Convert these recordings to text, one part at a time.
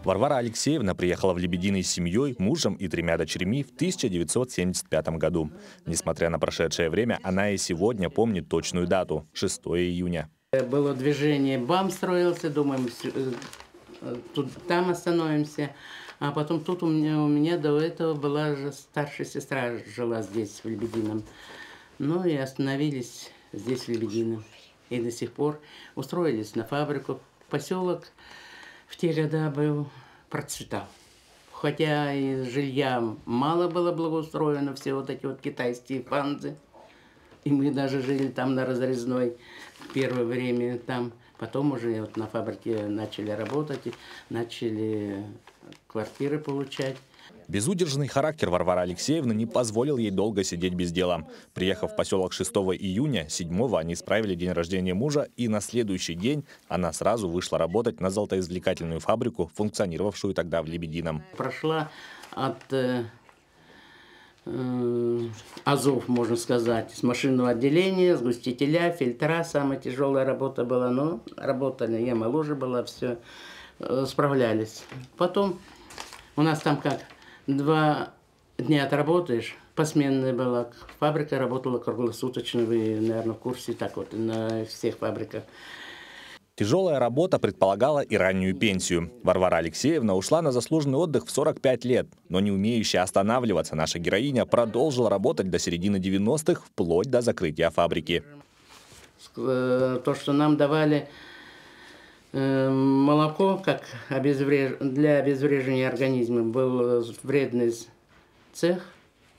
Варвара Алексеевна приехала в Лебединый с семьей, мужем и 3 дочерьми в 1975 году. Несмотря на прошедшее время, она и сегодня помнит точную дату – 6 июня. Было движение, БАМ строился, думаем, там остановимся. А потом тут у меня до этого была же старшая сестра, жила здесь, в Лебедином. Ну и остановились здесь, в Лебедином. И до сих пор устроились на фабрику. Поселок в те годы процветал. Хотя и жилья мало было благоустроено, все вот эти вот китайские фанзы. И мы даже жили там на Разрезной первое время там. Потом уже вот на фабрике начали работать, начали квартиры получать. Безудержный характер Варвары Алексеевны не позволил ей долго сидеть без дела. Приехав в поселок 6 июня, 7-го они справили день рождения мужа, и на следующий день она сразу вышла работать на золотоизвлекательную фабрику, функционировавшую тогда в Лебедином. Прошла от азов, можно сказать, с машинного отделения, сгустителя, фильтра. Самая тяжелая работа была, но работали, я моложе была, все справлялись. Потом у нас там как 2 дня отработаешь, посменная была. Фабрика работала круглосуточно, вы, наверное, в курсе, так вот, на всех фабриках. Тяжелая работа предполагала и раннюю пенсию. Варвара Алексеевна ушла на заслуженный отдых в 45 лет, но не умеющая останавливаться, наша героиня продолжила работать до середины 90-х, вплоть до закрытия фабрики. То, что нам давали молоко, как для обезвреживания организма, был вредный цех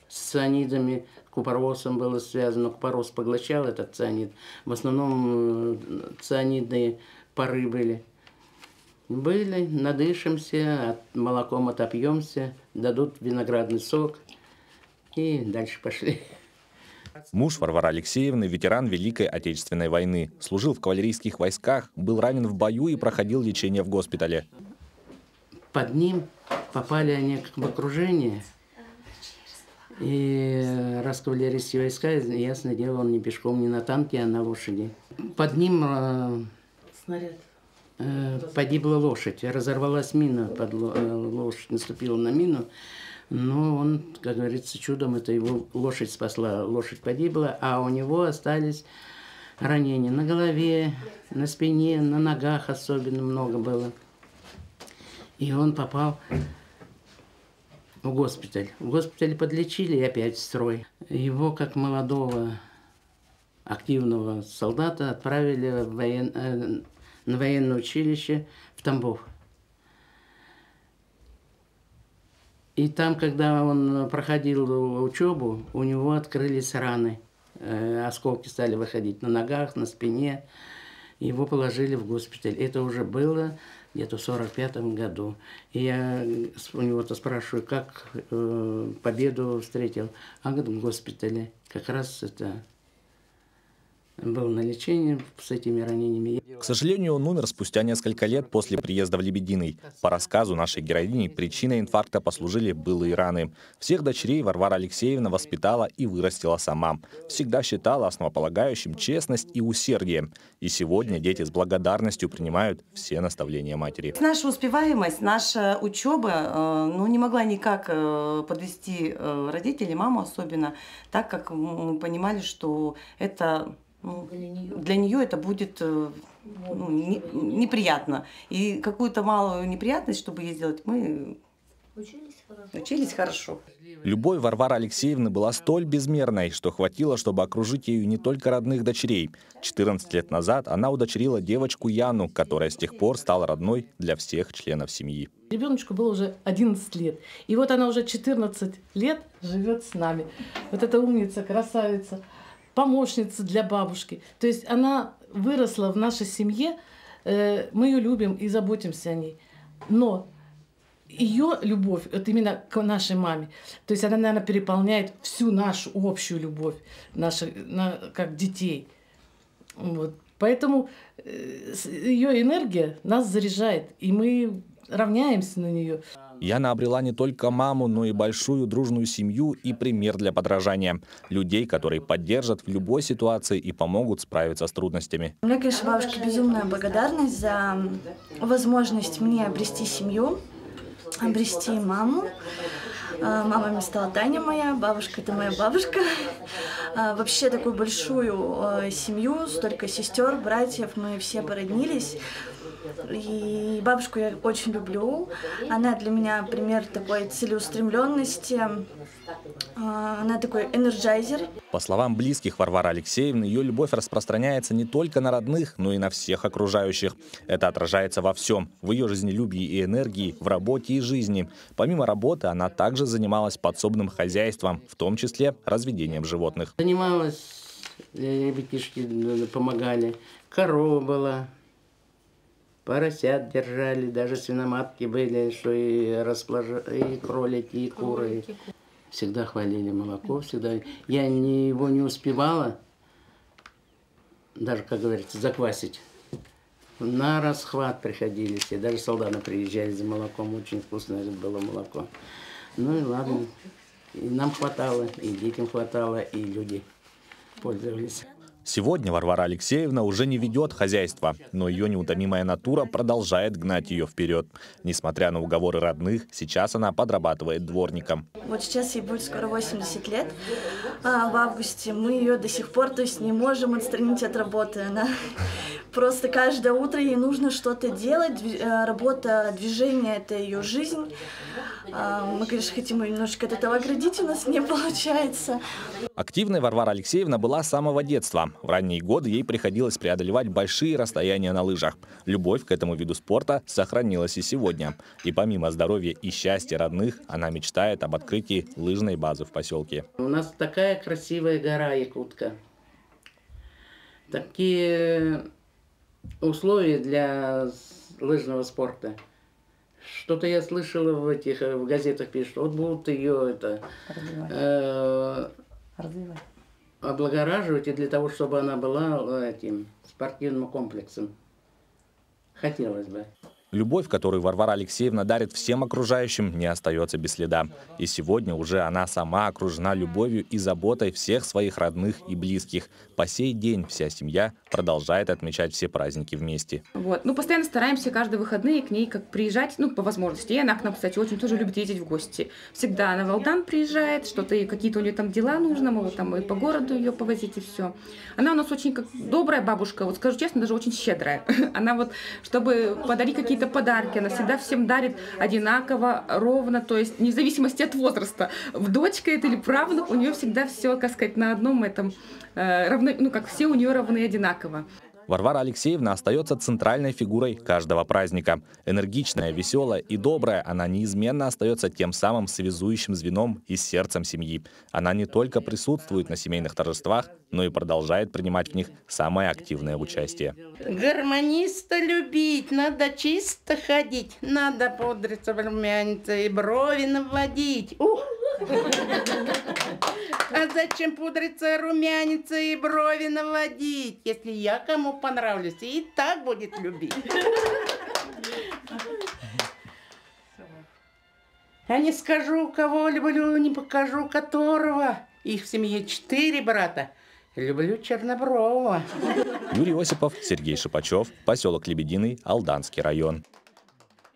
с цианидами, купоросом было связано, купорос поглощал этот цианид. В основном цианидные пары были. Надышимся, молоком отопьемся, дадут виноградный сок и дальше пошли. Муж Варвары Алексеевны – ветеран Великой Отечественной войны. Служил в кавалерийских войсках, был ранен в бою и проходил лечение в госпитале. Под ним попали они в окружение. И раз кавалерийские войска, ясное дело, он не пешком, не на танке, а на лошади. Под ним погибла лошадь, разорвалась мина, лошадь наступила на мину. Но он, как говорится, чудом это его лошадь спасла. Лошадь погибла, а у него остались ранения на голове, на спине, на ногах особенно много было. И он попал в госпиталь. В госпитале подлечили и опять в строй. Его, как молодого, активного солдата, отправили на военное училище в Тамбов. И там, когда он проходил учебу, у него открылись раны. Осколки стали выходить на ногах, на спине. Его положили в госпиталь. Это уже было где-то в 1945 году. И я у него-то спрашиваю, как победу встретил. А говорит, в госпитале. Как раз это был на лечении с этими ранениями. К сожалению, он умер спустя несколько лет после приезда в Лебединый. По рассказу нашей героини, причиной инфаркта послужили былые раны. Всех дочерей Варвара Алексеевна воспитала и вырастила сама. Всегда считала основополагающим честность и усердие. И сегодня дети с благодарностью принимают все наставления матери. Наша успеваемость, наша учеба не могла никак подвести родителей, маму особенно, так как мы понимали, что это... для нее это будет неприятно. И какую-то малую неприятность, чтобы ей сделать, мы учились хорошо. Любовь Варвары Алексеевны была столь безмерной, что хватило, чтобы окружить ею не только родных дочерей. 14 лет назад она удочерила девочку Яну, которая с тех пор стала родной для всех членов семьи. Ребеночку было уже 11 лет. И вот она уже 14 лет живет с нами. Вот эта умница, красавица. Помощница для бабушки. То есть она выросла в нашей семье, мы ее любим и заботимся о ней. Но ее любовь, вот именно к нашей маме, то есть она, наверное, переполняет всю нашу общую любовь, как детей. Вот. Поэтому ее энергия нас заряжает, и мы равняемся на нее. Яна обрела не только маму, но и большую дружную семью и пример для подражания. Людей, которые поддержат в любой ситуации и помогут справиться с трудностями. У меня, конечно, бабушке безумная благодарность за возможность мне обрести семью, обрести маму. Мама мне стала Таня моя, бабушка — это моя бабушка. Вообще такую большую семью, столько сестер, братьев, мы все породнились. И бабушку я очень люблю. Она для меня пример такой целеустремленности. Она такой энерджайзер. По словам близких Варвары Алексеевны, ее любовь распространяется не только на родных, но и на всех окружающих. Это отражается во всем: в ее жизнелюбии и энергии, в работе и жизни. Помимо работы, она также занималась подсобным хозяйством, в том числе разведением животных. Занималась, ребятишки помогали, корова была, поросят держали, даже свиноматки были, что и кролики, и куры. Всегда хвалили молоко, всегда. Я его не успевала, даже, как говорится, заквасить. На расхват приходили все, даже солдаты приезжали за молоком, очень вкусное было молоко. Ну и ладно, и нам хватало, и детям хватало, и люди пользовались. Сегодня Варвара Алексеевна уже не ведет хозяйство, но ее неутомимая натура продолжает гнать ее вперед. Несмотря на уговоры родных, сейчас она подрабатывает дворником. Вот сейчас ей будет скоро 80 лет, в августе. Мы ее до сих пор, то есть, не можем отстранить от работы. Она просто каждое утро ей нужно что-то делать. Работа, движение — это ее жизнь. Мы, конечно, хотим ее немножко от этого оградить, у нас не получается. Активной Варвара Алексеевна была с самого детства. В ранние годы ей приходилось преодолевать большие расстояния на лыжах. Любовь к этому виду спорта сохранилась и сегодня. И помимо здоровья и счастья родных, она мечтает об открытии лыжной базы в поселке. У нас такая красивая гора Якутка. Такие условия для лыжного спорта. Что-то я слышала в газетах пишут, вот будут ее облагораживать, и для того, чтобы она была этим спортивным комплексом. Хотелось бы. Любовь, которую Варвара Алексеевна дарит всем окружающим, не остается без следа. И сегодня уже она сама окружена любовью и заботой всех своих родных и близких. По сей день вся семья продолжает отмечать все праздники вместе. Вот. Ну, постоянно стараемся каждые выходные к ней как приезжать, ну, по возможности. И она к нам, кстати, очень тоже любит ездить в гости. Всегда она в Алдан приезжает, что-то, какие-то у нее там дела нужно, мы там и по городу ее повозить, и все. Она у нас очень как добрая бабушка, вот скажу честно, даже очень щедрая. Она вот, чтобы подарить какие-то подарки, она всегда всем дарит одинаково, ровно, то есть вне зависимости от возраста. Дочка это или правнук, у нее всегда все, как сказать, на одном этом равно, ну как все у нее равны одинаково. Варвара Алексеевна остается центральной фигурой каждого праздника. Энергичная, веселая и добрая, она неизменно остается тем самым связующим звеном и сердцем семьи. Она не только присутствует на семейных торжествах, но и продолжает принимать в них самое активное участие. Гармониста любить, надо чисто ходить, надо пудриться, румяниться и брови наводить. Ух! А зачем пудриться, румяниться и брови наводить, если я кому понравлюсь и так будет любить? Я не скажу, кого люблю, не покажу которого. Их в семье 4 брата. Люблю чернобрового. Юрий Осипов, Сергей Шипачев, поселок Лебединый, Алданский район.